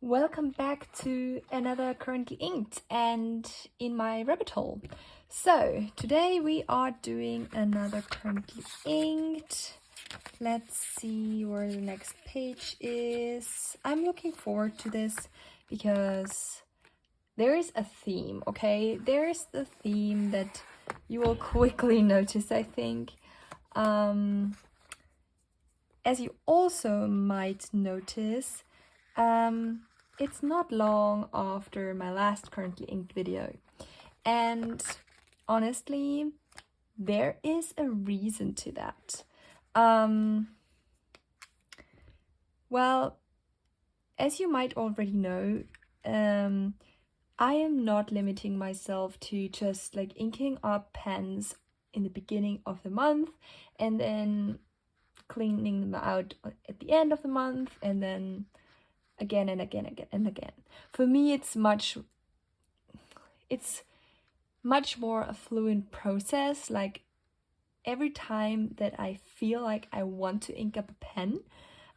Welcome back to another Currently Inked and in my rabbit hole. So today we are doing another Currently Inked. Let's see where the next page is. I'm looking forward to this because there is a theme, okay? There is the theme that you will quickly notice, I think. As you also might notice, it's not long after my last Currently Inked video, and honestly, there is a reason to that. Well, as you might already know, I am not limiting myself to just like inking up pens in the beginning of the month and then cleaning them out at the end of the month and then again and again and again. For me, it's much more a fluent process. Like every time that I feel like I want to ink up a pen,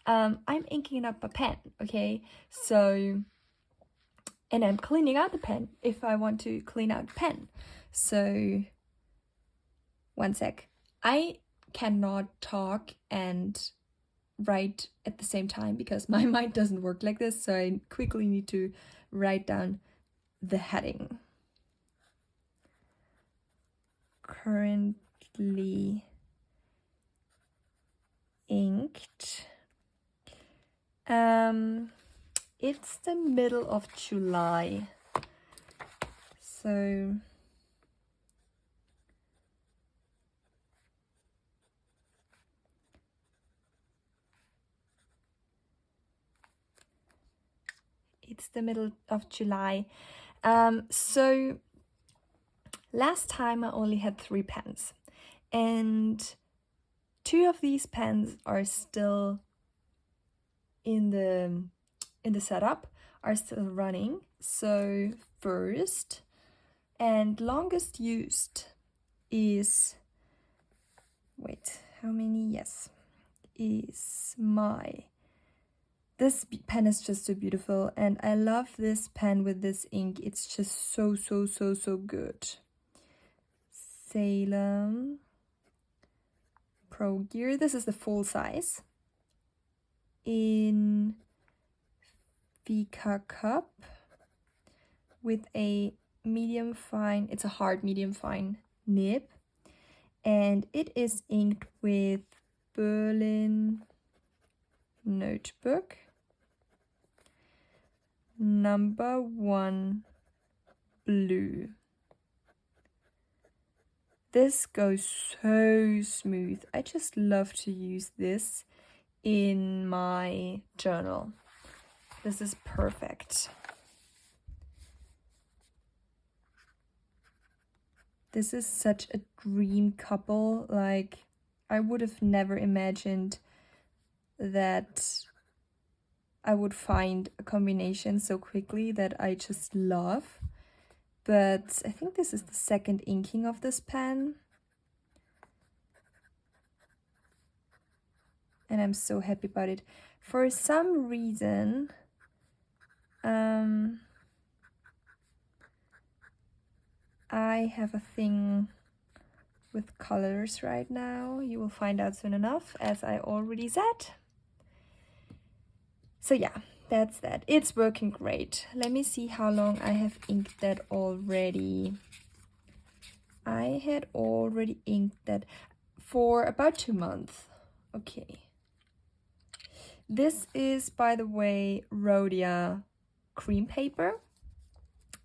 I'm inking up a pen, okay? So, and I'm cleaning out the pen if I want to clean out the pen. So, one sec. I cannot talk and write at the same time because my mind doesn't work like this, so I quickly need to write down the heading. Currently inked. It's the middle of July, so it's the middle of July. So last time I only had 3 pens, and 2 of these pens are still in the setup, are still running. So first and longest used is, wait, how many? Yes, is this pen is just so beautiful, and I love this pen with this ink. It's just so good. Salem Pro Gear. This is the full size in Vika cup with a medium fine, it's a hard medium fine nib, and it is inked with Berlin notebook number 1 blue. This goes so smooth. I just love to use this in my journal. This is perfect. This is such a dream couple. Like, I would have never imagined that I would find a combination so quickly that I just love. But I think this is the second inking of this pen, and I'm so happy about it. For some reason, I have a thing with colors right now. You will find out soon enough, as I already said. So yeah, that's that. It's working great. Let me see how long I have inked that already. I had already inked that for about 2 months. Okay. This is, by the way, Rhodia cream paper.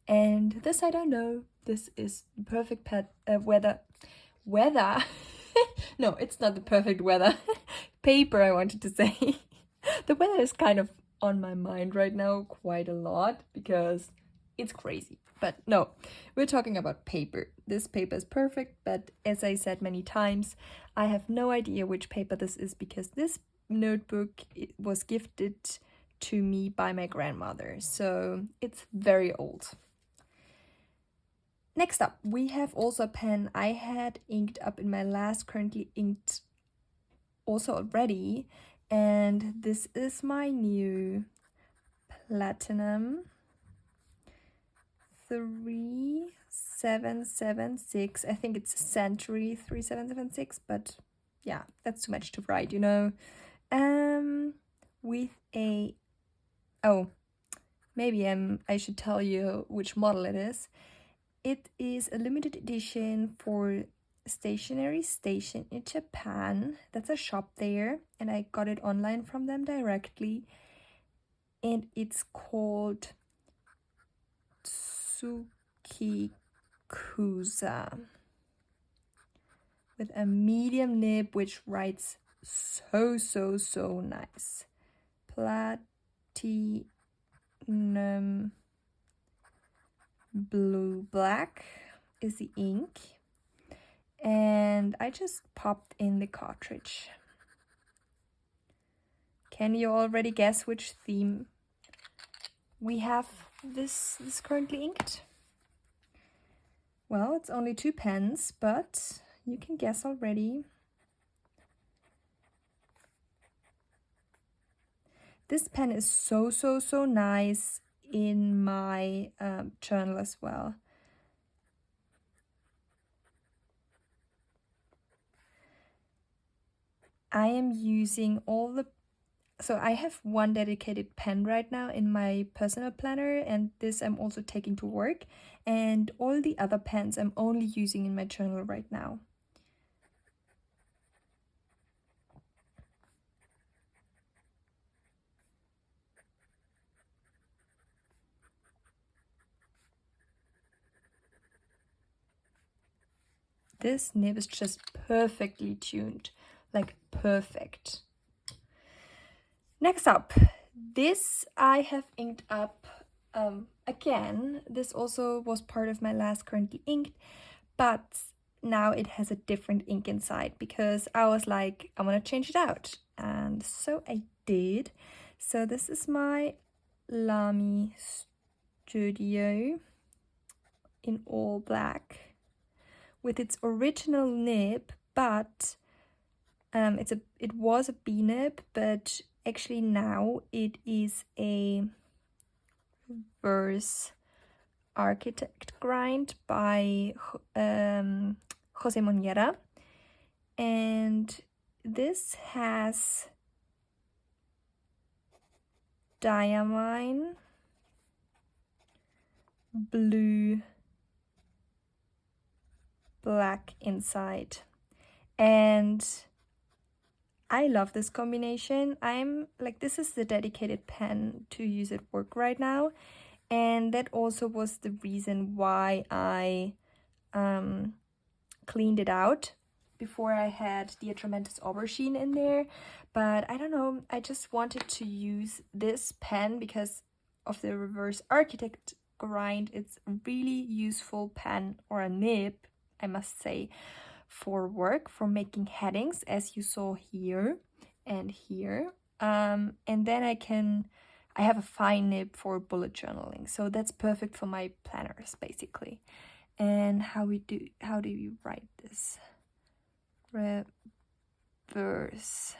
And this I don't know. This is the perfect weather. No, it's not the perfect weather. Paper, I wanted to say. The weather is kind of on my mind right now quite a lot because it's crazy. But no, we're talking about paper. This paper is perfect, but as I said many times, I have no idea which paper this is because this notebook was gifted to me by my grandmother, so it's very old. Next up, we have also a pen I had inked up in my last Currently Inked also already, and this is my new Platinum 3776. I think it's Century 3776, but yeah, that's too much to write, you know. With a, oh, maybe I should tell you which model it is. It is a limited edition for Stationery Station in Japan. That's a shop there, and I got it online from them directly. And it's called Tsukikusa, with a medium nib which writes so nice. Platinum blue black is the ink, and I just popped in the cartridge. Can you already guess which theme we have this currently inked? Well, it's only 2 pens, but you can guess already. This pen is so nice in my journal as well. I am using all the, so I have one dedicated pen right now in my personal planner, and this I'm also taking to work, and all the other pens I'm only using in my journal right now. This nib is just perfectly tuned, like perfect. Next up, this I have inked up again. This also was part of my last currently inked, but now it has a different ink inside because I was like, I want to change it out, and so I did. So this is my Lami Studio in all black with its original nib, but it was a B nib, but actually now it is a reverse architect grind by Jose Monera, and this has diamine blue black inside, and I love this combination. I'm like, this is the dedicated pen to use at work right now, and that also was the reason why I cleaned it out before I had the Tremendous Aubergine in there. But I don't know, I just wanted to use this pen because of the reverse architect grind. It's a really useful pen, or a nib, I must say, for work, for making headings, as you saw here and here. And then I have a fine nib for bullet journaling, so that's perfect for my planners basically. And how do you write this? Reverse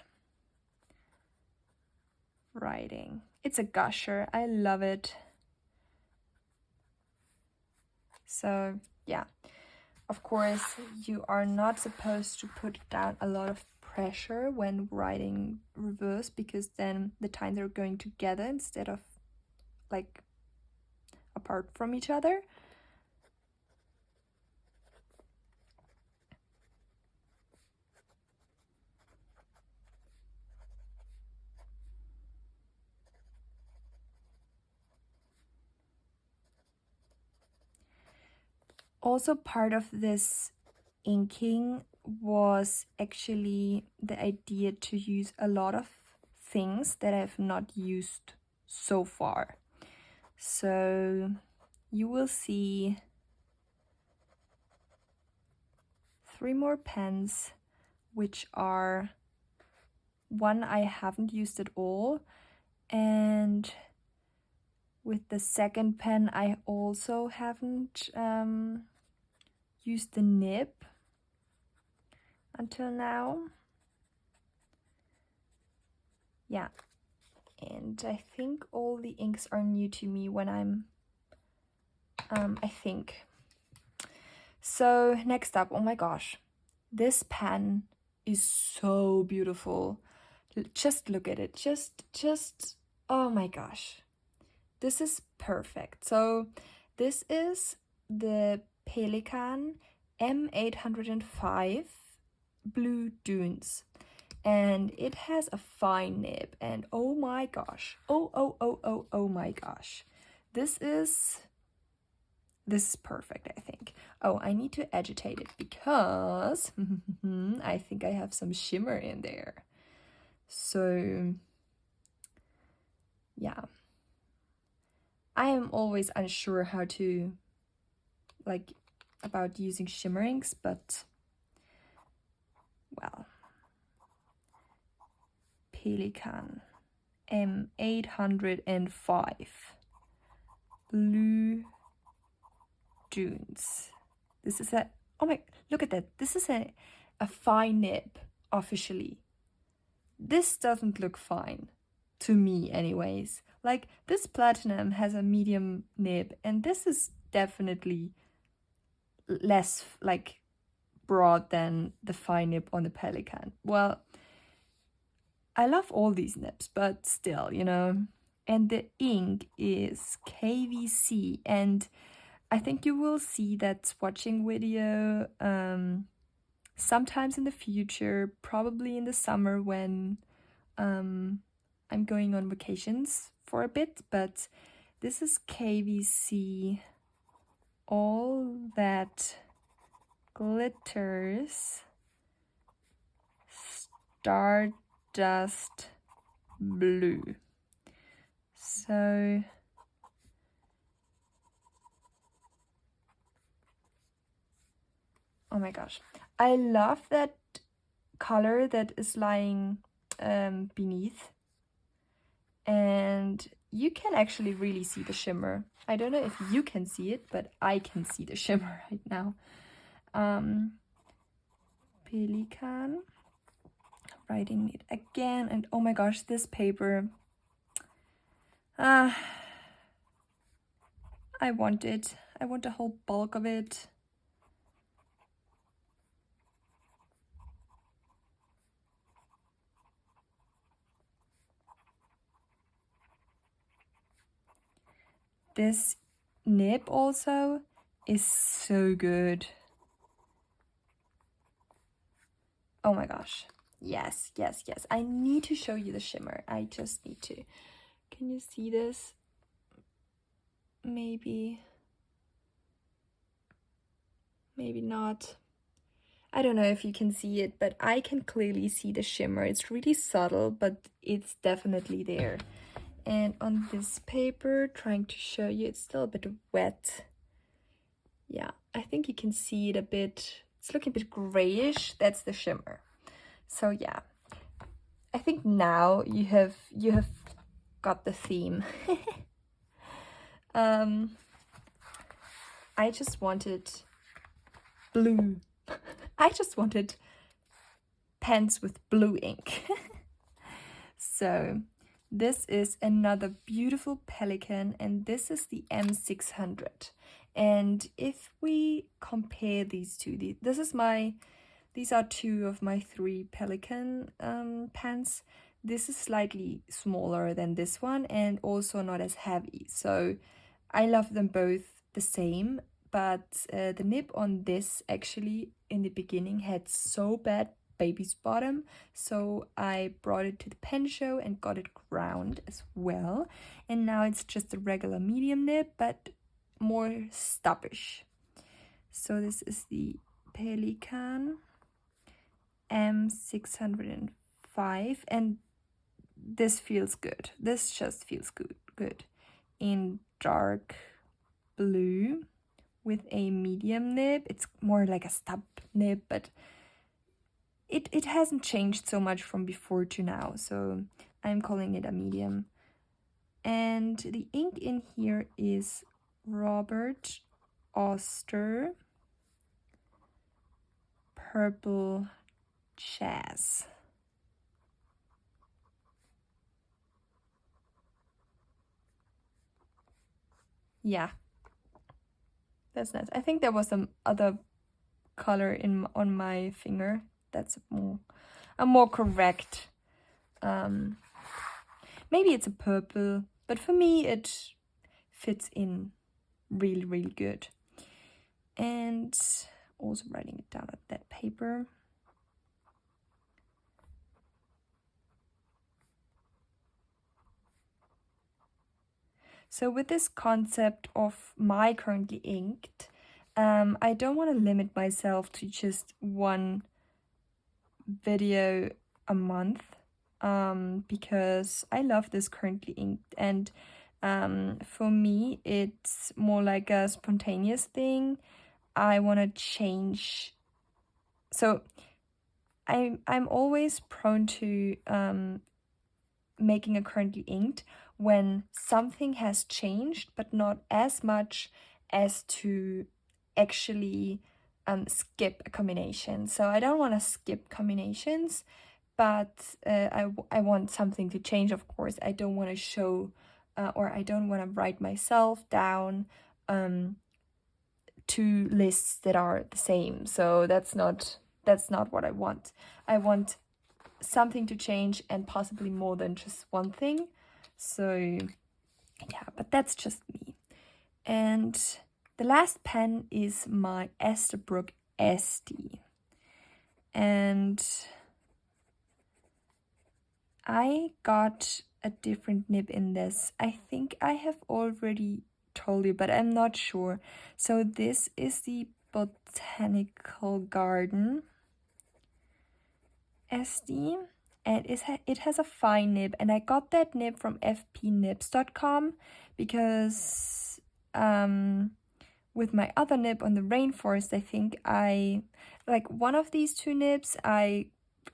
writing. It's a gusher. I love it. So yeah, of course you are not supposed to put down a lot of pressure when writing reverse, because then the times are going together instead of like apart from each other. Also, part of this inking was actually the idea to use a lot of things that I've not used so far. So you will see 3 more pens, which are one I haven't used at all, and with the second pen I also haven't used the nib until now. Yeah, And I think all the inks are new to me when I'm, I think. So next up, oh my gosh, this pen is so beautiful. Just look at it, just, oh my gosh. This is perfect. So this is the Pelican M805 Blue Dunes. And it has a fine nib, and oh my gosh, oh my gosh, this is perfect, I think. Oh, I need to agitate it because I think I have some shimmer in there. So yeah, I am always unsure how to, like, about using shimmer inks, but well, Pelican M805 Blue Dunes. This is a, oh my, look at that. This is a fine nib, officially. This doesn't look fine, to me anyways. Like, this platinum has a medium nib, and this is definitely less, like, broad than the fine nib on the Pelican. Well, I love all these nibs, but still, you know. And the ink is KVC, and I think you will see that swatching video sometimes in the future, probably in the summer when I'm going on vacations for a bit, but this is KVC, all that glitters, Stardust Blue. So oh my gosh, I love that color that is lying beneath, and you can actually really see the shimmer. I don't know if you can see it, but I can see the shimmer right now. Pelican, writing it again, and oh my gosh, this paper, I want it. I want the whole bulk of it. This nib also is so good. Oh my gosh. Yes, yes, yes. I need to show you the shimmer. I just need to. Can you see this? Maybe. Maybe not. I don't know if you can see it, but I can clearly see the shimmer. It's really subtle, but it's definitely there. And on this paper, trying to show you, it's still a bit wet. Yeah, I think you can see it a bit. It's looking a bit grayish. That's the shimmer. So yeah, I think now you have got the theme. I just wanted blue. I just wanted pens with blue ink. So this is another beautiful Pelican, and this is the M600. And if we compare these two, these are two of my 3 Pelican pens. This is slightly smaller than this one and also not as heavy. So I love them both the same, but the nib on this actually in the beginning had so bad baby's bottom, so I brought it to the pen show and got it ground as well, and now it's just a regular medium nib but more stubbish. So this is the Pelican M605, and this feels good. This just feels good in dark blue with a medium nib. It's more like a stub nib, but it hasn't changed so much from before to now, so I'm calling it a medium. And the ink in here is Robert Oster Purple Jazz. yeah, that's nice. I think there was some other color on my finger that's a more correct. Maybe it's a purple, but for me it fits in really, really good. And also writing it down on that paper. So with this concept of my currently inked, I don't want to limit myself to just one video a month, because I love this currently inked, and for me it's more like a spontaneous thing. I want to change. So I'm always prone to making a currently inked when something has changed, but not as much as to actually skip a combination. So I don't want to skip combinations, but I want something to change, of course. I don't want to show or I don't want to write myself down two lists that are the same. So that's not what I want. I want something to change and possibly more than just one thing. So yeah, but that's just me. And the last pen is my Esterbrook SD. And I got a different nib in this. I think I have already told you, but I'm not sure. So this is the Botanical Garden SD, and it has a fine nib, and I got that nib from fpnibs.com because with my other nib on the rainforest, I think I like one of these two nibs I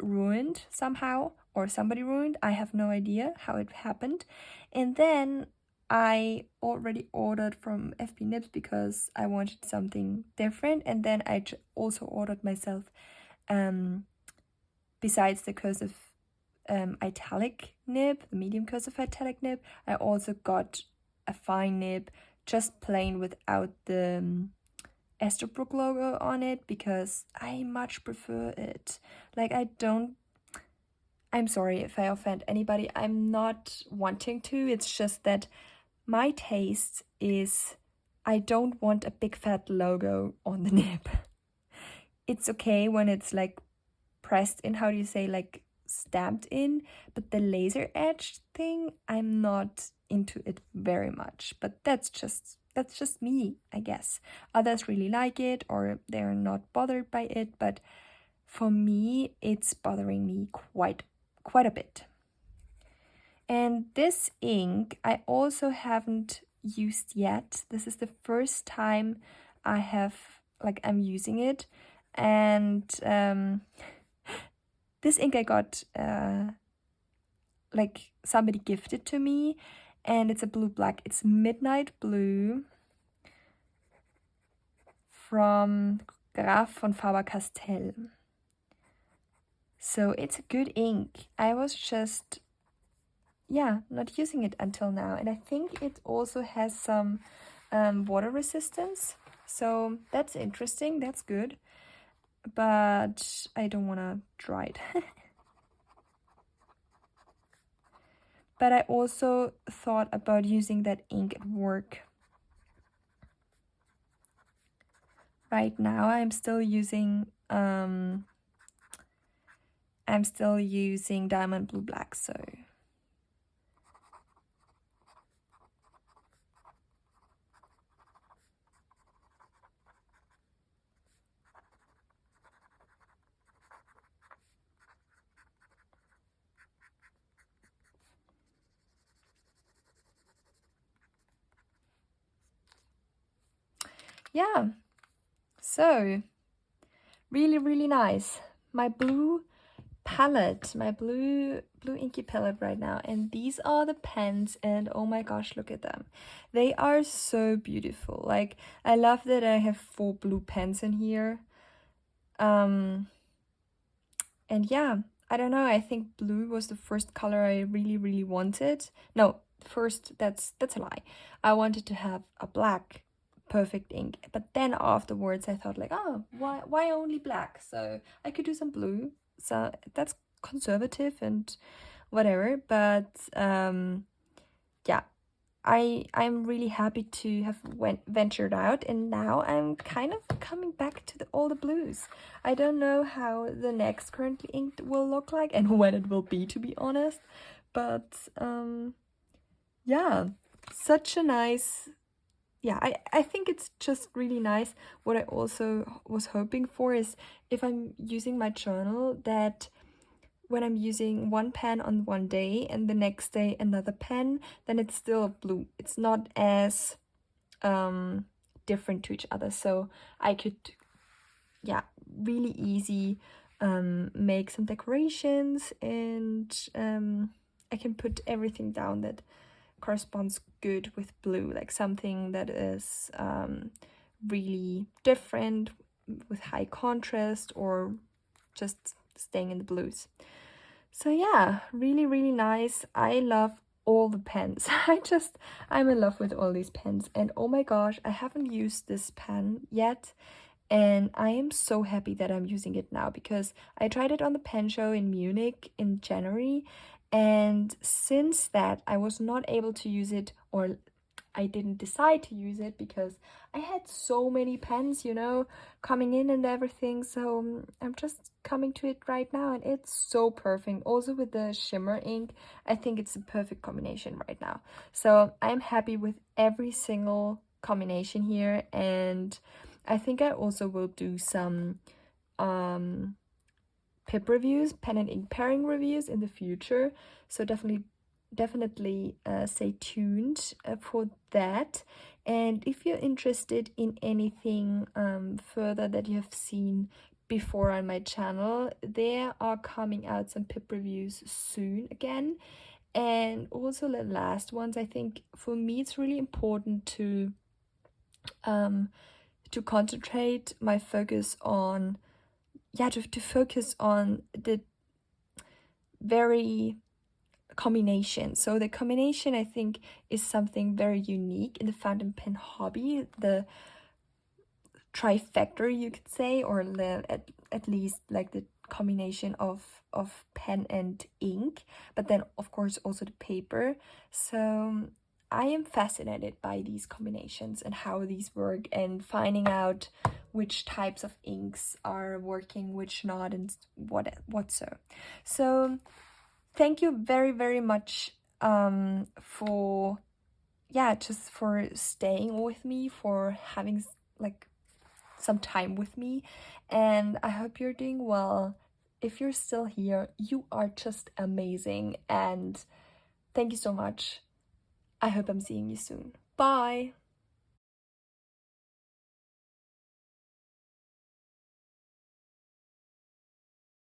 ruined somehow, or somebody ruined. I have no idea how it happened. And then I already ordered from FP Nibs because I wanted something different, and then I also ordered myself besides the cursive italic nib, the medium cursive italic nib, I also got a fine nib, just plain without the Esterbrook logo on it, because I much prefer it. Like, I'm sorry if I offend anybody, I'm not wanting to, it's just that my taste is, I don't want a big fat logo on the nib. It's okay when it's like pressed in, how do you say, like stamped in, but the laser edge thing, I'm not into it very much. But that's just me, I guess. Others really like it, or they're not bothered by it, but for me it's bothering me quite a bit. And this ink I also haven't used yet. This is the first time I'm using it, and this ink I got like somebody gifted to me, and it's a blue black. It's Midnight Blue from Graf von Faber-Castell. So it's a good ink. I was just not using it until now, and I think it also has some water resistance, so that's interesting, that's good, but I don't want to dry it. But I also thought about using that ink at work. Right now I'm still using Diamond Blue Black, so yeah. So really nice. My blue palette, my blue inky palette right now, and these are the pens, and oh my gosh, look at them. They are so beautiful. Like, I love that I have 4 blue pens in here. And yeah, I don't know, I think blue was the first color I really wanted. No, first, that's a lie. I wanted to have a black perfect ink, but then afterwards I thought like, oh, why only black? So I could do some blue. So that's conservative and whatever, but yeah, I'm really happy to have ventured out, and now I'm kind of coming back to all the blues. I don't know how the next currently inked will look like and when it will be, to be honest, but yeah, such a nice, yeah, I think it's just really nice. What I also was hoping for is, if I'm using my journal, that when I'm using one pen on one day and the next day another pen, then it's still blue. It's not as different to each other. So I could, yeah, really easy make some decorations, and I can put everything down that corresponds good with blue, like something that is really different with high contrast, or just staying in the blues. So yeah, really, really nice. I love all the pens. I'm in love with all these pens. And oh my gosh, I haven't used this pen yet. And I am so happy that I'm using it now, because I tried it on the pen show in Munich in January. And since that, I was not able to use it, or I didn't decide to use it because I had so many pens, you know, coming in and everything. So I'm just coming to it right now, and it's so perfect. Also with the shimmer ink, I think it's a perfect combination right now. So I'm happy with every single combination here, and I think I also will do some pip reviews, pen and ink pairing reviews in the future. So definitely stay tuned for that. And if you're interested in anything further that you have seen before on my channel, there are coming out some pip reviews soon again. And also the last ones, I think for me it's really important to concentrate my focus on, yeah, to focus on the very combination. So the combination, I think, is something very unique in the fountain pen hobby, the trifecta, you could say, or at least like the combination of pen and ink, but then of course also the paper. So I am fascinated by these combinations and how these work, and finding out which types of inks are working, which not, and what so thank you very, very much for, yeah, just for staying with me, for having like some time with me, and I hope you're doing well. If you're still here, you are just amazing, and thank you so much. I hope I'm seeing you soon. Bye.